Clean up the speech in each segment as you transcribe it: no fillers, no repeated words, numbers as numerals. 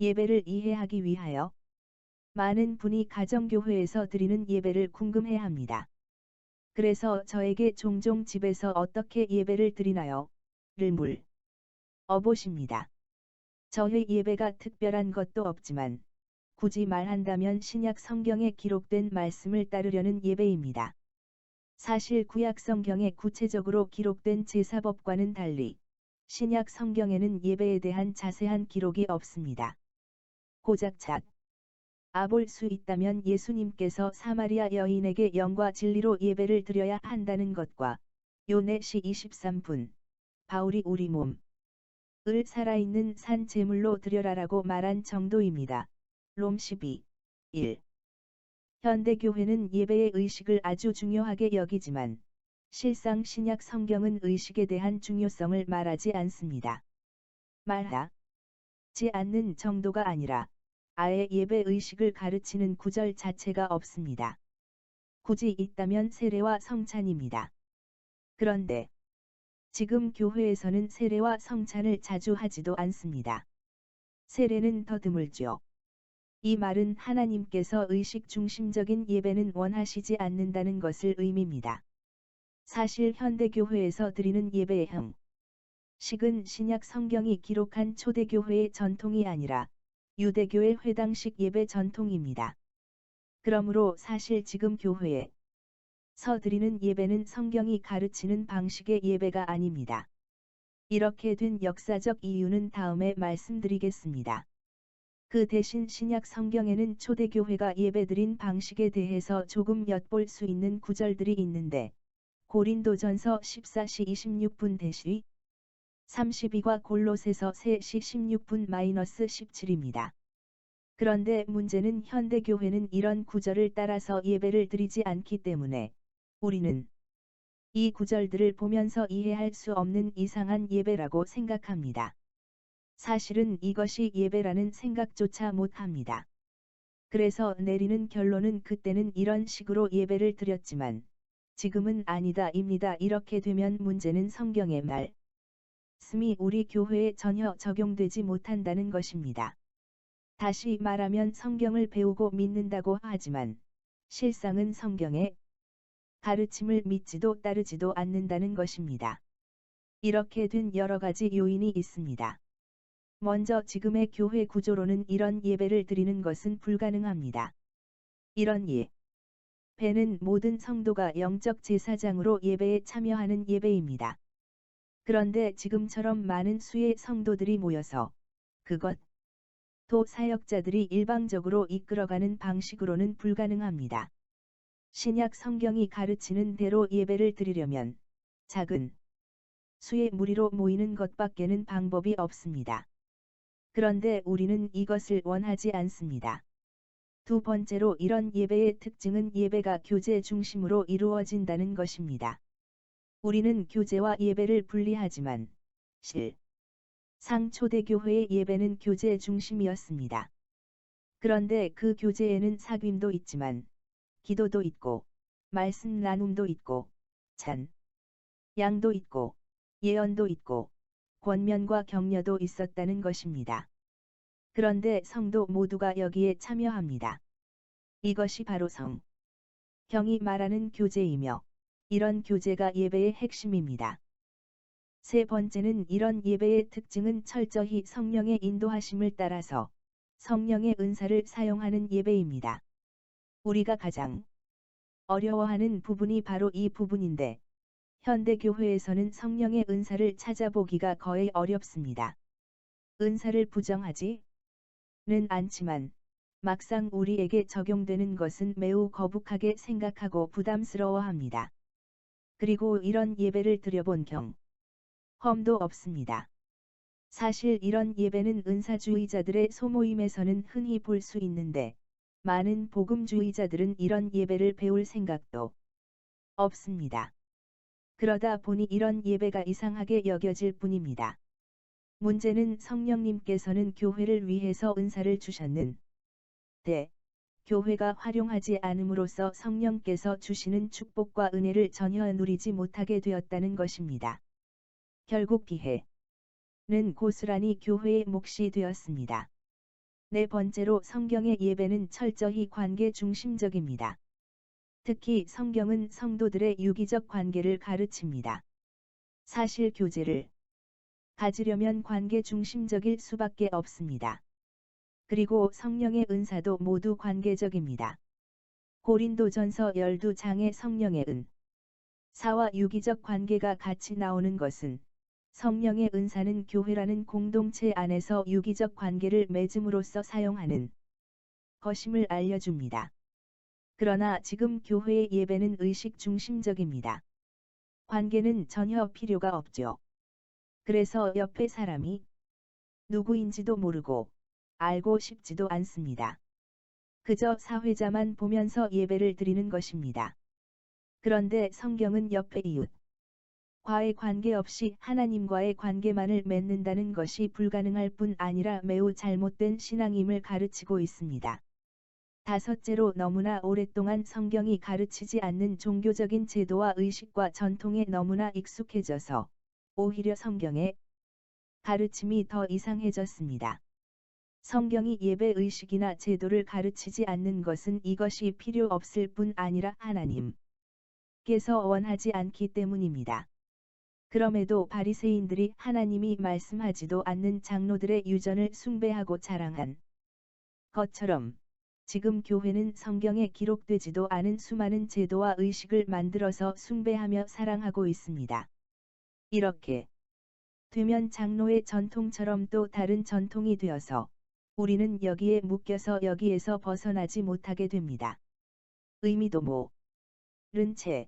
예배를 이해하기 위하여 많은 분이 가정교회에서 드리는 예배를 궁금해합니다. 그래서 저에게 종종 집에서 어떻게 예배를 드리나요? 를 물어보십니다. 저의 예배가 특별한 것도 없지만 굳이 말한다면 신약 성경에 기록된 말씀을 따르려는 예배입니다. 사실 구약 성경에 구체적으로 기록된 제사법과는 달리 신약 성경에는 예배에 대한 자세한 기록이 없습니다. 고작 볼 수 있다면 예수님께서 사마리아 여인에게 영과 진리로 예배를 드려야 한다는 것과 요네시 23분 바울이 우리 몸을 살아있는 산 제물로 드려라라고 말한 정도입니다. 롬 12, 1. 현대교회는 예배의 의식을 아주 중요하게 여기지만 실상 신약 성경은 의식에 대한 중요성을 말하지 않습니다. 말하지 않는 정도가 아니라 아예 예배 의식을 가르치는 구절 자체가 없습니다. 굳이 있다면 세례와 성찬입니다. 그런데 지금 교회에서는 세례와 성찬을 자주 하지도 않습니다. 세례는 더 드물죠. 이 말은 하나님께서 의식 중심적인 예배는 원하시지 않는다는 것을 의미입니다. 사실 현대교회에서 드리는 예배의 형식은 신약 성경이 기록한 초대교회의 전통이 아니라 유대교의 회당식 예배 전통입니다. 그러므로 사실 지금 교회에서 드리는 예배는 성경이 가르치는 방식의 예배가 아닙니다. 이렇게 된 역사적 이유는 다음에 말씀드리겠습니다. 그 대신 신약 성경에는 초대교회가 예배드린 방식에 대해서 조금 엿볼 수 있는 구절들이 있는데 고린도전서 14시 26분 대시 32과 골로새서 3시 16분-17입니다. 그런데 문제는 현대교회는 이런 구절을 따라서 예배를 드리지 않기 때문에 우리는 이 구절들을 보면서 이해할 수 없는 이상한 예배라고 생각합니다. 사실은 이것이 예배라는 생각조차 못합니다. 그래서 내리는 결론은 그때는 이런 식으로 예배를 드렸지만 지금은 아니다입니다. 이렇게 되면 문제는 성경의 말씀이 우리 교회에 전혀 적용되지 못한다는 것입니다. 다시 말하면 성경을 배우고 믿는다고 하지만 실상은 성경의 가르침을 믿지도 따르지도 않는다는 것입니다. 이렇게 된 여러 가지 요인이 있습니다. 먼저 지금의 교회 구조로는 이런 예배를 드리는 것은 불가능합니다. 이런 예배는 모든 성도가 영적 제사장으로 예배에 참여하는 예배입니다. 그런데 지금처럼 많은 수의 성도들이 모여서 그것도 사역자들이 일방적으로 이끌어가는 방식으로는 불가능합니다. 신약 성경이 가르치는 대로 예배를 드리려면 작은 수의 무리로 모이는 것밖에는 방법이 없습니다. 그런데 우리는 이것을 원하지 않습니다. 두 번째로 이런 예배의 특징은 예배가 교제 중심으로 이루어진다는 것입니다. 우리는 교제와 예배를 분리하지만 실상 초대교회의 예배는 교제 중심이었습니다. 그런데 그 교제에는 사귐도 있지만 기도도 있고 말씀 나눔도 있고 찬양도 있고 예언도 있고 권면과 격려도 있었다는 것입니다. 그런데 성도 모두가 여기에 참여합니다. 이것이 바로 성경이 말하는 교제이며 이런 교제가 예배의 핵심입니다. 세 번째는 이런 예배의 특징은 철저히 성령의 인도하심을 따라서 성령의 은사를 사용하는 예배입니다. 우리가 가장 어려워하는 부분이 바로 이 부분인데 현대교회에서는 성령의 은사를 찾아보기가 거의 어렵습니다. 은사를 부정하지는 않지만 막상 우리에게 적용되는 것은 매우 거북하게 생각하고 부담스러워합니다. 그리고 이런 예배를 드려본 경험도 없습니다. 사실 이런 예배는 은사주의자들의 소모임에서는 흔히 볼 수 있는데 많은 복음주의자들은 이런 예배를 배울 생각도 없습니다. 그러다 보니 이런 예배가 이상하게 여겨질 뿐입니다. 문제는 성령님께서는 교회를 위해서 은사를 주셨는데 교회가 활용하지 않음으로써 성령께서 주시는 축복과 은혜를 전혀 누리지 못하게 되었다는 것입니다. 결국 기회는 고스란히 교회의 몫이 되었습니다. 네 번째로 성경의 예배는 철저히 관계 중심적입니다. 특히 성경은 성도들의 유기적 관계를 가르칩니다. 사실 교제를 가지려면 관계 중심적일 수밖에 없습니다. 그리고 성령의 은사도 모두 관계적입니다. 고린도전서 12장의 성령의 은사와 유기적 관계가 같이 나오는 것은 성령의 은사는 교회라는 공동체 안에서 유기적 관계를 맺음으로써 사용하는 것임을 알려줍니다. 그러나 지금 교회의 예배는 의식 중심적입니다. 관계는 전혀 필요가 없죠. 그래서 옆에 사람이 누구인지도 모르고 알고 싶지도 않습니다. 그저 사회자만 보면서 예배를 드리는 것입니다. 그런데 성경은 옆에 이웃과의 관계없이 하나님과의 관계만을 맺는다는 것이 불가능할 뿐 아니라 매우 잘못된 신앙임을 가르치고 있습니다. 다섯째로 너무나 오랫동안 성경이 가르치지 않는 종교적인 제도와 의식과 전통에 너무나 익숙해져서 오히려 성경의 가르침이 더 이상해졌습니다. 성경이 예배 의식이나 제도를 가르치지 않는 것은 이것이 필요 없을 뿐 아니라 하나님께서 원하지 않기 때문입니다. 그럼에도 바리새인들이 하나님이 말씀하지도 않는 장로들의 유전을 숭배하고 자랑한 것처럼 지금 교회는 성경에 기록되지도 않은 수많은 제도와 의식을 만들어서 숭배하며 사랑하고 있습니다. 이렇게 되면 장로의 전통처럼 또 다른 전통이 되어서 우리는 여기에 묶여서 여기에서 벗어나지 못하게 됩니다. 의미도 모른 채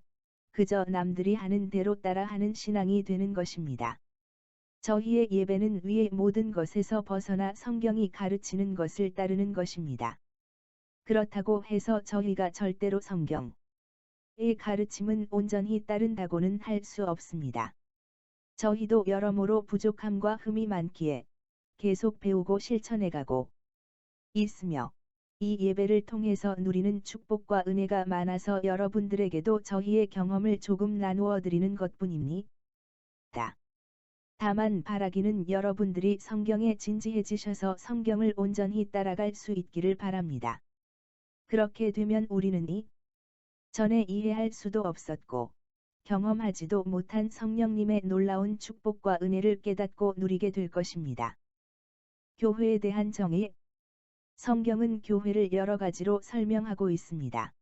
그저 남들이 하는 대로 따라하는 신앙이 되는 것입니다. 저희의 예배는 위의 모든 것에서 벗어나 성경이 가르치는 것을 따르는 것입니다. 그렇다고 해서 저희가 절대로 성경의 가르침은 온전히 따른다고는 할 수 없습니다. 저희도 여러모로 부족함과 흠이 많기에 계속 배우고 실천해가고 있으며 이 예배를 통해서 누리는 축복과 은혜가 많아서 여러분들에게도 저희의 경험을 조금 나누어 드리는 것뿐입니다. 다만 바라기는 여러분들이 성경에 진지해지셔서 성경을 온전히 따라갈 수 있기를 바랍니다. 그렇게 되면 우리는 전에 이해할 수도 없었고 경험하지도 못한 성령님의 놀라운 축복과 은혜를 깨닫고 누리게 될 것입니다. 교회에 대한 정의. 성경은 교회를 여러 가지로 설명하고 있습니다.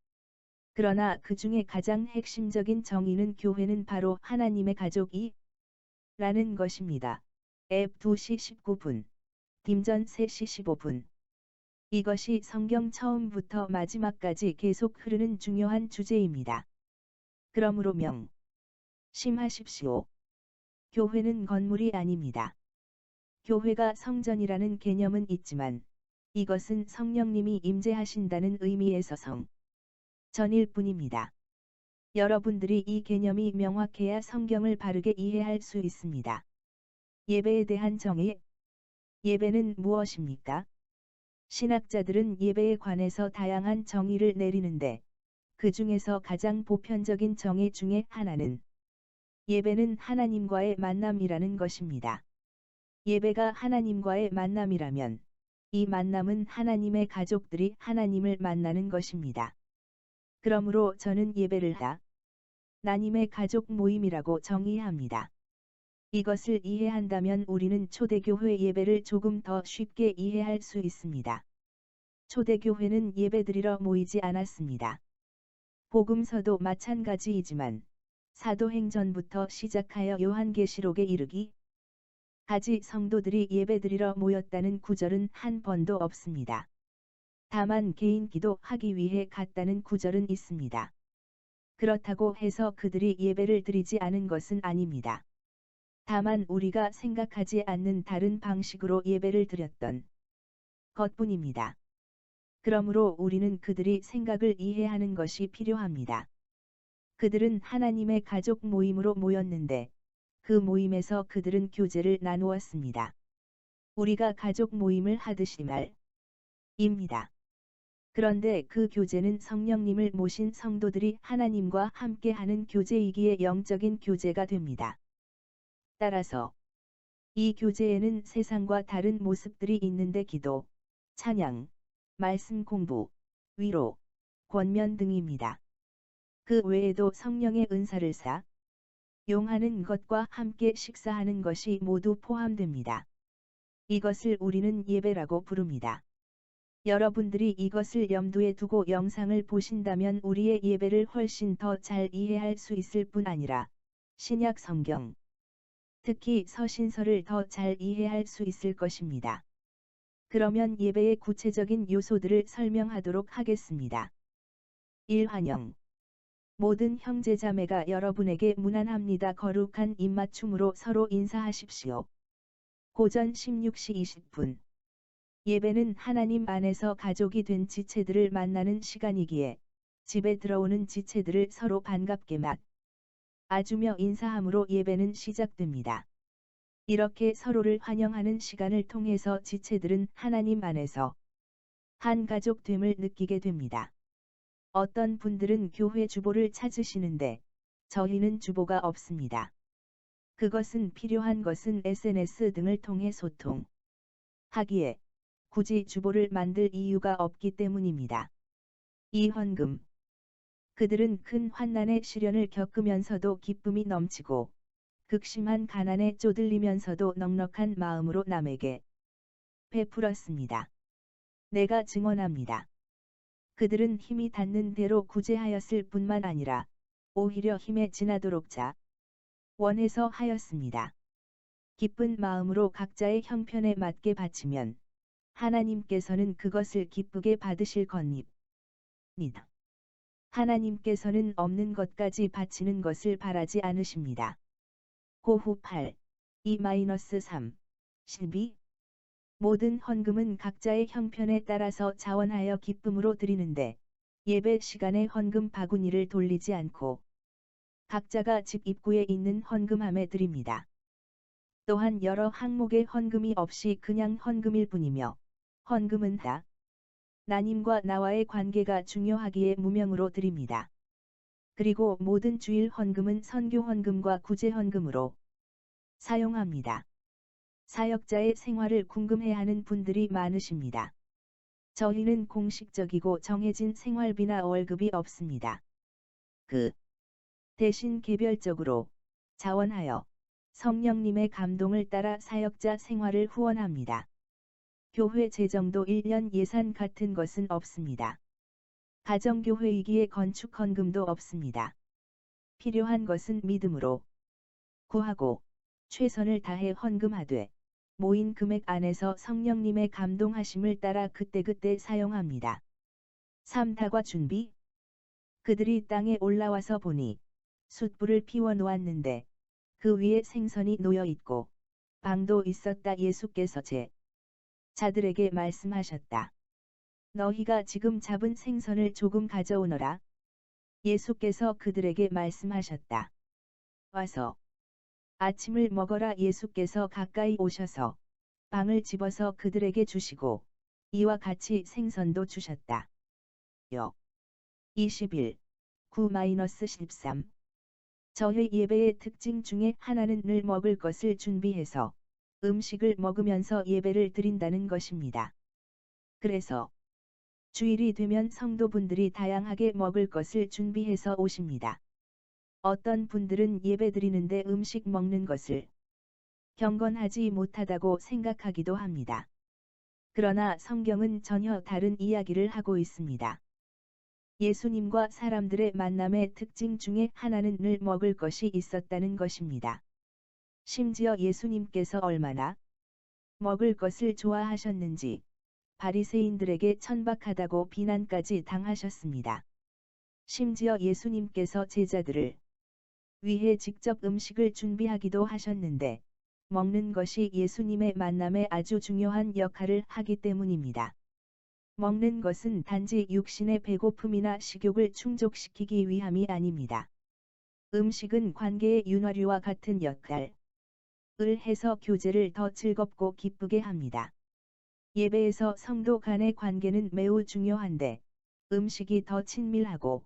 그러나 그 중에 가장 핵심적인 정의는 교회는 바로 하나님의 가족이 라는 것입니다. 앱 2시 19분, 딤전 3시 15분. 이것이 성경 처음부터 마지막까지 계속 흐르는 중요한 주제입니다. 그러므로 명심하십시오. 교회는 건물이 아닙니다. 교회가 성전이라는 개념은 있지만 이것은 성령님이 임재하신다는 의미에서 성전일 뿐입니다. 여러분들이 이 개념이 명확해야 성경을 바르게 이해할 수 있습니다. 예배에 대한 정의. 예배는 무엇입니까? 신학자들은 예배에 관해서 다양한 정의를 내리는데 그 중에서 가장 보편적인 정의 중에 하나는 예배는 하나님과의 만남이라는 것입니다. 예배가 하나님과의 만남이라면 이 만남은 하나님의 가족들이 하나님을 만나는 것입니다. 그러므로 저는 예배를 하나님의 가족 모임이라고 정의합니다. 이것을 이해한다면 우리는 초대교회 예배를 조금 더 쉽게 이해할 수 있습니다. 초대교회는 예배드리러 모이지 않았습니다. 복음서도 마찬가지이지만 사도행전부터 시작하여 요한계시록에 이르기까지 성도들이 예배드리러 모였다는 구절은 한 번도 없습니다. 다만 개인 기도하기 위해 갔다는 구절은 있습니다. 그렇다고 해서 그들이 예배를 드리지 않은 것은 아닙니다. 다만 우리가 생각하지 않는 다른 방식으로 예배를 드렸던 것뿐입니다. 그러므로 우리는 그들이 생각을 이해하는 것이 필요합니다. 그들은 하나님의 가족 모임으로 모였는데 그 모임에서 그들은 교제를 나누었습니다. 우리가 가족 모임을 하듯이 말입니다. 그런데 그 교제는 성령님을 모신 성도들이 하나님과 함께하는 교제이기에 영적인 교제가 됩니다. 따라서 이 교제에는 세상과 다른 모습들이 있는데 기도, 찬양, 말씀 공부, 위로, 권면 등입니다. 그 외에도 성령의 은사를 사용하는 것과 함께 식사하는 것이 모두 포함됩니다. 이것을 우리는 예배라고 부릅니다. 여러분들이 이것을 염두에 두고 영상을 보신다면 우리의 예배를 훨씬 더 잘 이해할 수 있을 뿐 아니라 신약 성경, 특히 서신서를 더 잘 이해할 수 있을 것입니다. 그러면 예배의 구체적인 요소들을 설명하도록 하겠습니다. 1. 환영. 모든 형제자매가 여러분에게 문안합니다. 거룩한 입맞춤으로 서로 인사하십시오. 고전 16시 20분. 예배는 하나님 안에서 가족이 된 지체들을 만나는 시간이기에 집에 들어오는 지체들을 서로 반갑게 맞아주며 인사함으로 예배는 시작됩니다. 이렇게 서로를 환영하는 시간을 통해서 지체들은 하나님 안에서 한 가족됨을 느끼게 됩니다. 어떤 분들은 교회 주보를 찾으시는데 저희는 주보가 없습니다. 그것은 필요한 것은 SNS 등을 통해 소통하기에 굳이 주보를 만들 이유가 없기 때문입니다. 2. 헌금. 그들은 큰 환난의 시련을 겪으면서도 기쁨이 넘치고 극심한 가난에 쪼들리면서도 넉넉한 마음으로 남에게 베풀었습니다. 내가 증언합니다. 그들은 힘이 닿는 대로 구제하였을 뿐만 아니라 오히려 힘에 지나도록 원해서 하였습니다. 기쁜 마음으로 각자의 형편에 맞게 바치면 하나님께서는 그것을 기쁘게 받으실 겁니다. 하나님께서는 없는 것까지 바치는 것을 바라지 않으십니다. 고후 8, 2-3, 12. 모든 헌금은 각자의 형편에 따라서 자원하여 기쁨으로 드리는데 예배 시간에 헌금 바구니를 돌리지 않고 각자가 집 입구에 있는 헌금함에 드립니다. 또한 여러 항목의 헌금이 없이 그냥 헌금일 뿐이며 헌금은 하나님과 나와의 관계가 중요하기에 무명으로 드립니다. 그리고 모든 주일 헌금은 선교 헌금과 구제 헌금으로 사용합니다. 사역자의 생활을 궁금해하는 분들이 많으십니다. 저희는 공식적이고 정해진 생활비나 월급이 없습니다. 그 대신 개별적으로 자원하여 성령님의 감동을 따라 사역자 생활을 후원합니다. 교회 재정도 1년 예산 같은 것은 없습니다. 가정교회이기에 건축 헌금도 없습니다. 필요한 것은 믿음으로 구하고 최선을 다해 헌금하되 모인 금액 안에서 성령님의 감동하심을 따라 그때그때 사용합니다. 3. 다과 준비. 그들이 땅에 올라와서 보니 숯불을 피워 놓았는데 그 위에 생선이 놓여 있고 빵도 있었다. 예수께서 자들에게 말씀하셨다. 너희가 지금 잡은 생선을 조금 가져오너라. 예수께서 그들에게 말씀하셨다. 와서 아침을 먹어라. 예수께서 가까이 오셔서 빵을 집어서 그들에게 주시고 이와 같이 생선도 주셨다. 역 21, 9-13. 저희 예배의 특징 중에 하나는 늘 먹을 것을 준비해서 음식을 먹으면서 예배를 드린다는 것입니다. 그래서 주일이 되면 성도분들이 다양하게 먹을 것을 준비해서 오십니다. 어떤 분들은 예배 드리는데 음식 먹는 것을 경건하지 못하다고 생각하기도 합니다. 그러나 성경은 전혀 다른 이야기를 하고 있습니다. 예수님과 사람들의 만남의 특징 중에 하나는 늘 먹을 것이 있었다는 것입니다. 심지어 예수님께서 얼마나 먹을 것을 좋아하셨는지 바리새인들에게 천박하다고 비난까지 당하셨습니다. 심지어 예수님께서 제자들을 위해 직접 음식을 준비하기도 하셨는데 먹는 것이 예수님의 만남에 아주 중요한 역할을 하기 때문입니다. 먹는 것은 단지 육신의 배고픔이나 식욕을 충족시키기 위함이 아닙니다. 음식은 관계의 윤활유와 같은 역할을 해서 교제를 더 즐겁고 기쁘게 합니다. 예배에서 성도 간의 관계는 매우 중요한데 음식이 더 친밀하고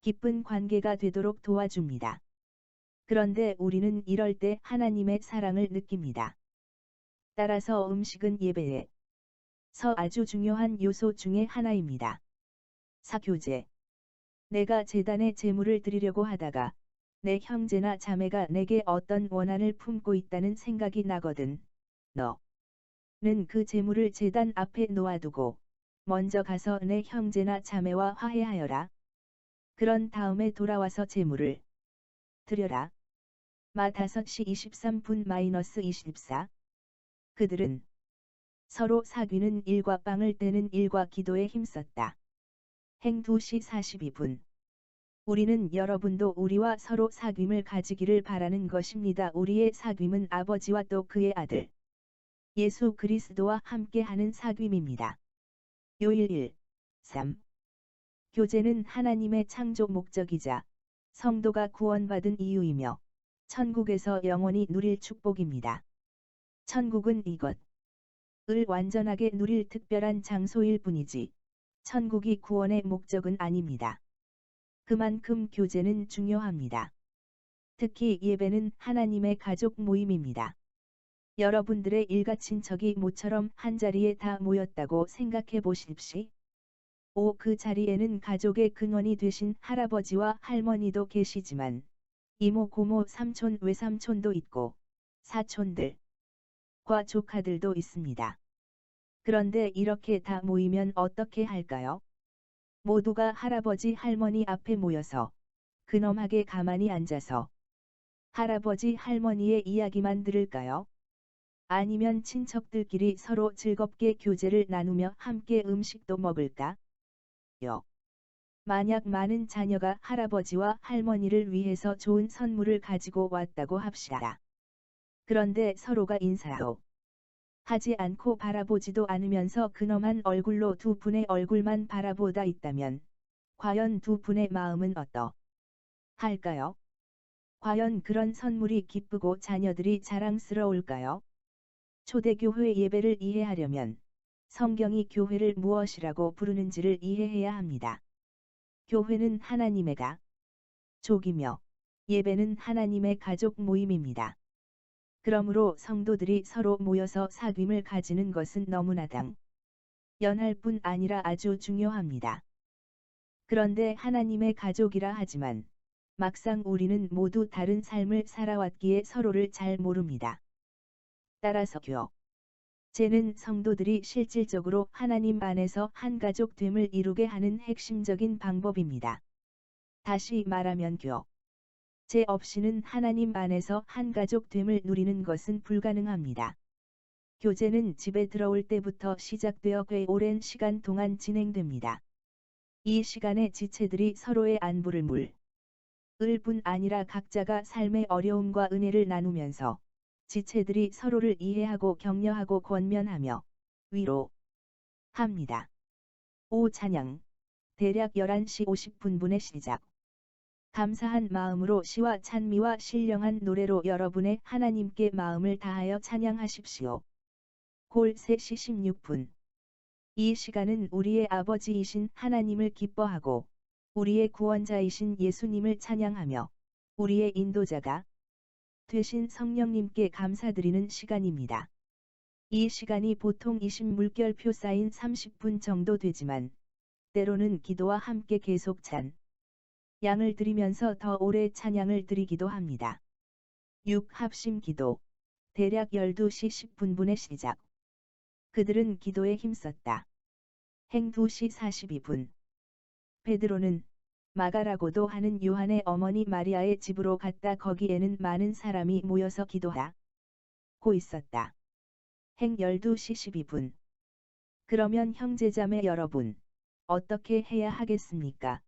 기쁜 관계가 되도록 도와줍니다. 그런데 우리는 이럴 때 하나님의 사랑을 느낍니다. 따라서 음식은 예배의 아주 중요한 요소 중의 하나입니다. 사교제. 내가 제단에 제물을 드리려고 하다가 내 형제나 자매가 내게 어떤 원한을 품고 있다는 생각이 나거든. 너는 그 제물을 제단 앞에 놓아두고 먼저 가서 내 형제나 자매와 화해하여라. 그런 다음에 돌아와서 제물을 드려라. 마 5시 23분-24. 그들은 서로 사귀는 일과 빵을 떼는 일과 기도에 힘썼다. 행 2시 42분. 우리는 여러분도 우리와 서로 사귐을 가지기를 바라는 것입니다. 우리의 사귐은 아버지와 또 그의 아들 예수 그리스도와 함께하는 사귐입니다. 요일 1. 3. 교제는 하나님의 창조 목적이자 성도가 구원받은 이유이며 천국에서 영원히 누릴 축복입니다. 천국은 이것을 완전하게 누릴 특별한 장소일 뿐이지 천국이 구원의 목적은 아닙니다. 그만큼 교제는 중요합니다. 특히 예배는 하나님의 가족 모임입니다. 여러분들의 일가 친척이 모처럼 한자리에 다 모였다고 생각해 보십시오. 그 자리에는 가족의 근원이 되신 할아버지와 할머니도 계시지만 이모 고모 삼촌 외삼촌도 있고 사촌들과 조카들도 있습니다. 그런데 이렇게 다 모이면 어떻게 할까요? 모두가 할아버지 할머니 앞에 모여서 근엄하게 가만히 앉아서 할아버지 할머니의 이야기만 들을까요? 아니면 친척들끼리 서로 즐겁게 교제를 나누며 함께 음식도 먹을까요? 만약 많은 자녀가 할아버지와 할머니를 위해서 좋은 선물을 가지고 왔다고 합시다. 그런데 서로가 인사도 하지 않고 바라보지도 않으면서 근엄한 얼굴로 두 분의 얼굴만 바라보다 있다면 과연 두 분의 마음은 어떠할까요? 과연 그런 선물이 기쁘고 자녀들이 자랑스러울까요? 초대교회 예배를 이해하려면 성경이 교회를 무엇이라고 부르는지를 이해해야 합니다. 교회는 하나님의 가족이며 예배는 하나님의 가족 모임입니다. 그러므로 성도들이 서로 모여서 사귐을 가지는 것은 너무나 당연할 뿐 아니라 아주 중요합니다. 그런데 하나님의 가족이라 하지만 막상 우리는 모두 다른 삶을 살아왔기에 서로를 잘 모릅니다. 따라서 교제는 성도들이 실질적으로 하나님 안에서 한 가족됨을 이루게 하는 핵심적인 방법입니다. 다시 말하면 교제 없이는 하나님 안에서 한 가족됨을 누리는 것은 불가능합니다. 교제는 집에 들어올 때부터 시작되어 꽤 오랜 시간 동안 진행됩니다. 이 시간에 지체들이 서로의 안부를 물을 뿐 아니라 각자가 삶의 어려움과 은혜를 나누면서 지체들이 서로를 이해하고 격려하고 권면하며 위로합니다. 찬양. 대략 11시 50분분에 시작. 감사한 마음으로 시와 찬미와 신령한 노래로 여러분의 하나님께 마음을 다하여 찬양하십시오. 골 3시 16분. 이 시간은 우리의 아버지이신 하나님을 기뻐하고 우리의 구원자이신 예수님을 찬양하며 우리의 인도자가 되신 성령님께 감사드리는 시간입니다. 이 시간이 보통 20물결표 쌓인 30분 정도 되지만 때로는 기도와 함께 계속 찬양을 드리면서 더 오래 찬양을 드리기도 합니다. 6. 합심 기도. 대략 12시 10분분에 시작. 그들은 기도에 힘썼다. 행 2시 42분. 베드로는 마가라고도 하는 요한의 어머니 마리아의 집으로 갔다. 거기에는 많은 사람이 모여서 기도하고 있었다. 행 12시 12분. 그러면 형제자매 여러분, 어떻게 해야 하겠습니까?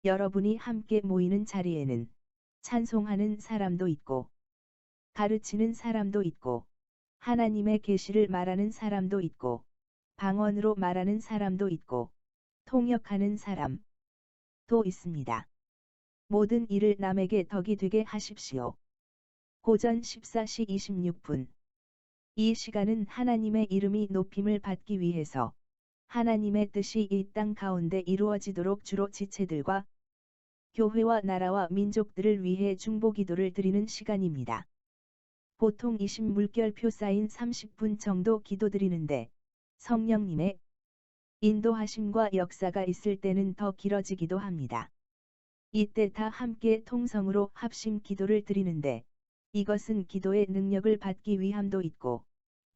여러분이 함께 모이는 자리에는 찬송하는 사람도 있고 가르치는 사람도 있고 하나님의 계시를 말하는 사람도 있고 방언으로 말하는 사람도 있고 통역하는 사람도 있습니다. 모든 일을 남에게 덕이 되게 하십시오. 고전 14시 26분. 이 시간은 하나님의 이름이 높임을 받기 위해서 하나님의 뜻이 이 땅 가운데 이루어지도록 주로 지체들과 교회와 나라와 민족들을 위해 중보기도를 드리는 시간입니다. 보통 20물결표 쌓인 30분 정도 기도드리는데 성령님의 인도하심과 역사가 있을 때는 더 길어지기도 합니다. 이때 다 함께 통성으로 합심 기도를 드리는데 이것은 기도의 능력을 받기 위함도 있고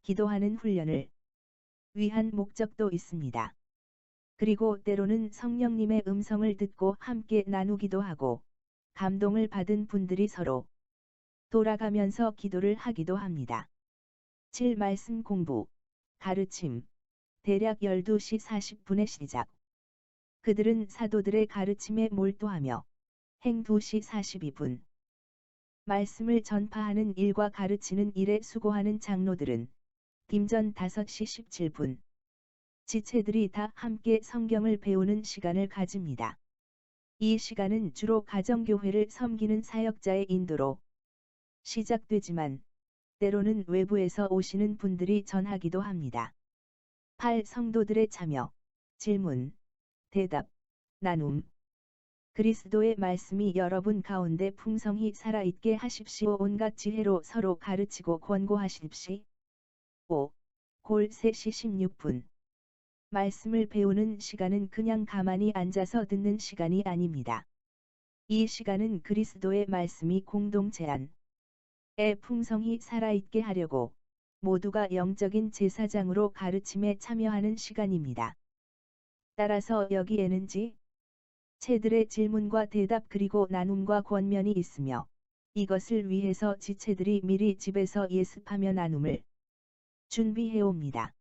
기도하는 훈련을 위한 목적도 있습니다. 그리고 때로는 성령님의 음성을 듣고 함께 나누기도 하고 감동을 받은 분들이 서로 돌아가면서 기도를 하기도 합니다. 7. 말씀 공부, 가르침. 대략 12시 40분에 시작. 그들은 사도들의 가르침에 몰두하며 행 2시 42분. 말씀을 전파하는 일과 가르치는 일에 수고하는 장로들은 딤전 5시 17분. 지체들이 다 함께 성경을 배우는 시간을 가집니다. 이 시간은 주로 가정교회를 섬기는 사역자의 인도로 시작되지만 때로는 외부에서 오시는 분들이 전하기도 합니다. 8. 성도들의 참여, 질문, 대답, 나눔. 그리스도의 말씀이 여러분 가운데 풍성히 살아있게 하십시오. 온갖 지혜로 서로 가르치고 권고하십시오. 5. 골 3시 16분. 말씀을 배우는 시간은 그냥 가만히 앉아서 듣는 시간이 아닙니다. 이 시간은 그리스도의 말씀이 공동체 안에 풍성히 살아있게 하려고 모두가 영적인 제사장으로 가르침에 참여하는 시간입니다. 따라서 여기에는 지체들의 질문과 대답 그리고 나눔과 권면이 있으며 이것을 위해서 지체들이 미리 집에서 예습하며 나눔을 준비해옵니다.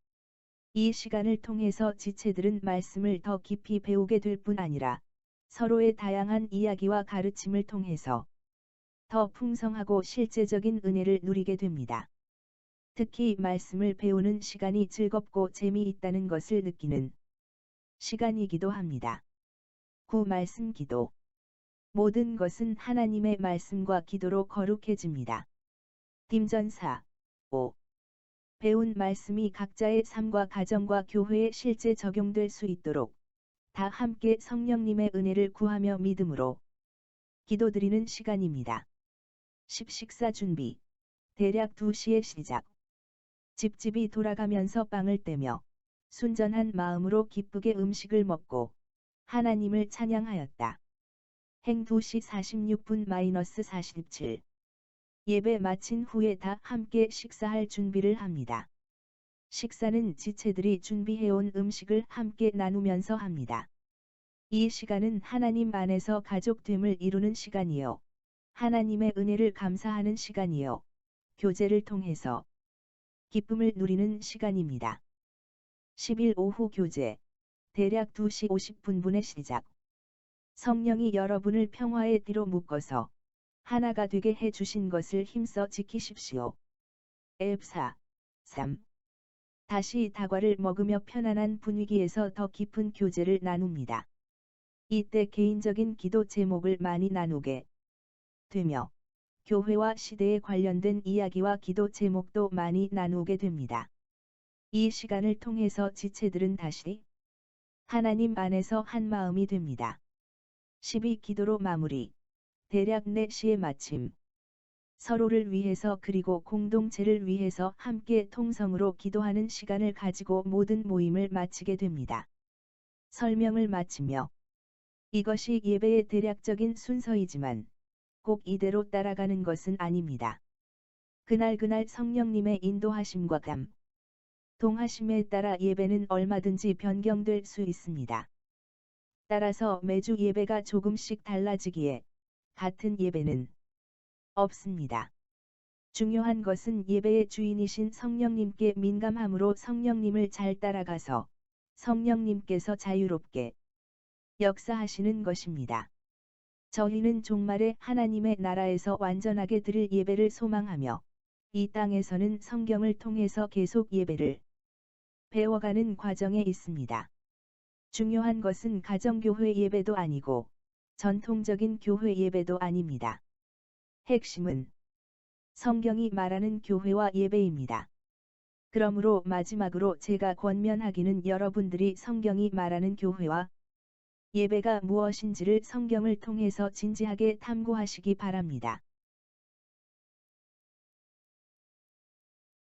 이 시간을 통해서 지체들은 말씀을 더 깊이 배우게 될 뿐 아니라 서로의 다양한 이야기와 가르침을 통해서 더 풍성하고 실제적인 은혜를 누리게 됩니다. 특히 말씀을 배우는 시간이 즐겁고 재미있다는 것을 느끼는 시간이기도 합니다. 9. 말씀 기도. 모든 것은 하나님의 말씀과 기도로 거룩해집니다. 딤전4. 5. 배운 말씀이 각자의 삶과 가정과 교회에 실제 적용될 수 있도록 다 함께 성령님의 은혜를 구하며 믿음으로 기도드리는 시간입니다. 10. 식사 준비. 대략 2시에 시작. 집집이 돌아가면서 빵을 떼며 순전한 마음으로 기쁘게 음식을 먹고 하나님을 찬양하였다. 행 2시 46분-47. 예배 마친 후에 다 함께 식사할 준비를 합니다. 식사는 지체들이 준비해온 음식을 함께 나누면서 합니다. 이 시간은 하나님 안에서 가족됨을 이루는 시간이요. 하나님의 은혜를 감사하는 시간이요. 교제를 통해서 기쁨을 누리는 시간입니다. 10일 오후 교제. 대략 2시 50분에 시작. 성령이 여러분을 평화의 띠로 묶어서 하나가 되게 해 주신 것을 힘써 지키십시오. 앱4. 3. 다시 다과를 먹으며 편안한 분위기에서 더 깊은 교제를 나눕니다. 이때 개인적인 기도 제목을 많이 나누게 되며 교회와 시대에 관련된 이야기와 기도 제목도 많이 나누게 됩니다. 이 시간을 통해서 지체들은 다시 하나님 안에서 한 마음이 됩니다. 12. 기도로 마무리. 대략 4시에 마침. 서로를 위해서 그리고 공동체를 위해서 함께 통성으로 기도하는 시간을 가지고 모든 모임을 마치게 됩니다. 설명을 마치며 이것이 예배의 대략적인 순서이지만 꼭 이대로 따라가는 것은 아닙니다. 그날 성령님의 인도하심과 동하심에 따라 예배는 얼마든지 변경될 수 있습니다. 따라서 매주 예배가 조금씩 달라지기에 같은 예배는 없습니다. 중요한 것은 예배의 주인이신 성령님께 민감함으로 성령님을 잘 따라가서 성령님께서 자유롭게 역사하시는 것입니다. 저희는 종말에 하나님의 나라에서 완전하게 드릴 예배를 소망하며 이 땅에서는 성경을 통해서 계속 예배를 배워가는 과정에 있습니다. 중요한 것은 가정교회 예배도 아니고 전통적인 교회 예배도 아닙니다. 핵심은 성경이 말하는 교회와 예배입니다. 그러므로 마지막으로 제가 권면하기는 여러분들이 성경이 말하는 교회와 예배가 무엇인지를 성경을 통해서 진지하게 탐구하시기 바랍니다.